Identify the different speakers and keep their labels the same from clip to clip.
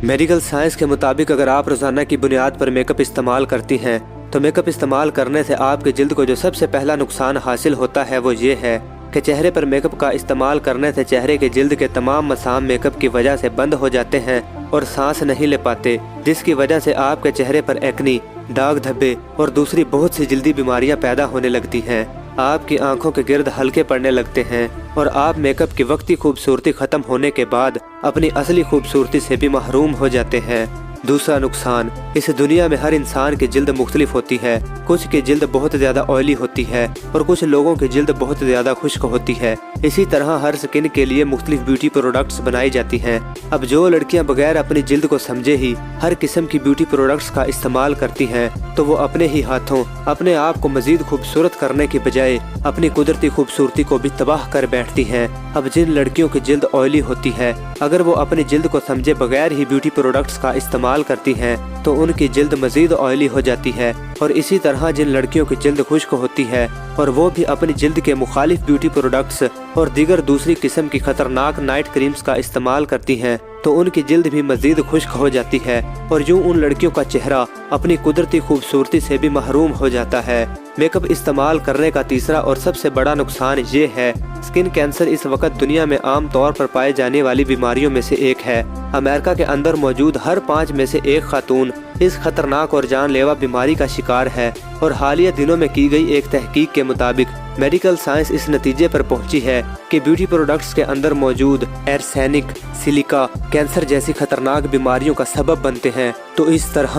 Speaker 1: Medical science के मुताबिक अगर आप रोजाना की बुनियाद पर मेकअप इस्तेमाल करती हैं तो मेकअप इस्तेमाल करने से आपके जिल्द को जो सबसे पहला नुकसान हासिल होता है वो ये है कि चेहरे पर मेकअप का इस्तेमाल करने से चेहरे के जिल्द के तमाम मसाम मेकअप की वजह से बंद हो जाते हैं और सांस नहीं ले पाते, जिसकी वजह से आपके चेहरे पर एक्नी, दाग धब्बे और दूसरी बहुत सी जल्दी बीमारियां पैदा होने लगती हैं। आपकी आंखों के गिर्द हल्के पड़ने लगते हैं और आप मेकअप की वक्ती खूबसूरती खत्म होने के बाद अपनी असली खूबसूरती से भी महरूम हो जाते हैं। दूसरा नुकसान, इस दुनिया में हर इंसान की जिल्द मुख्तलिफ होती है। कुछ की जिल्द बहुत ज़्यादा ऑयली होती है और कुछ लोगों की जिल्द बहुत ज़्यादा खुश्क होती है। इसी तरह हर स्किन के लिए मुख्तलिफ ब्यूटी प्रोडक्ट्स बनाई जाती हैं। अब जो लड़कियां बगैर अपनी जिल्द को समझे ही हर किस्म की ब्यूटी प्रोडक्ट्स का इस्तेमाल करती हैं तो वो अपने ही हाथों अपने आप को मजीद खूबसूरत करने की बजाय अपनी कुदरती खूबसूरती को भी तबाह कर बैठती हैं। अब जिन लड़कियों की जिल्द ऑयली होती है, अगर वो अपनी जिल्द को समझे बगैर ही ब्यूटी प्रोडक्ट्स का इस्तेमाल करती हैं तो उनकी जिल्द मजीद ऑयली हो जाती है। और इसी तरह जिन लड़कियों की जिल्द खुश्क होती है और वो भी अपनी जिल्द के मुखालिफ ब्यूटी प्रोडक्ट्स और दीगर दूसरी किस्म की खतरनाक नाइट क्रीम्स का इस्तेमाल करती हैं तो उनकी जिल्द भी मजीद खुश्क हो जाती है और यूं उन लड़कियों का चेहरा अपनी कुदरती खूबसूरती से भी महरूम हो जाता है। मेकअप इस्तेमाल करने का तीसरा और सबसे बड़ा नुकसान ये है, स्किन कैंसर इस वक्त दुनिया में आम तौर पर पाए जाने वाली बीमारियों में से एक है। अमेरिका के अंदर मौजूद हर 5 में से एक खातून इस खतरनाक और जानलेवा बीमारी का शिकार है और हालिया दिनों में की गई एक तहकीक के मुताबिक मेडिकल साइंस इस नतीजे पर पहुंची है कि ब्यूटी प्रोडक्ट्स के अंदर मौजूद एर्सेनिक, सिलिका कैंसर जैसी खतरनाक बीमारियों का सबब बनते हैं। तो इस तरह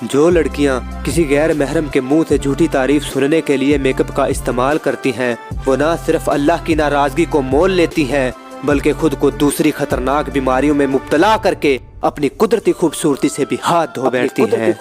Speaker 1: जो लड़कियां किसी गैर महरम के मुंह से झूठी तारीफ सुनने के लिए मेकअप का इस्तेमाल करती हैं, वो न सिर्फ अल्लाह की नाराजगी को मोल लेती हैं बल्कि खुद को दूसरी खतरनाक बीमारियों में मुब्तला करके अपनी कुदरती खूबसूरती से भी हाथ धो बैठती हैं।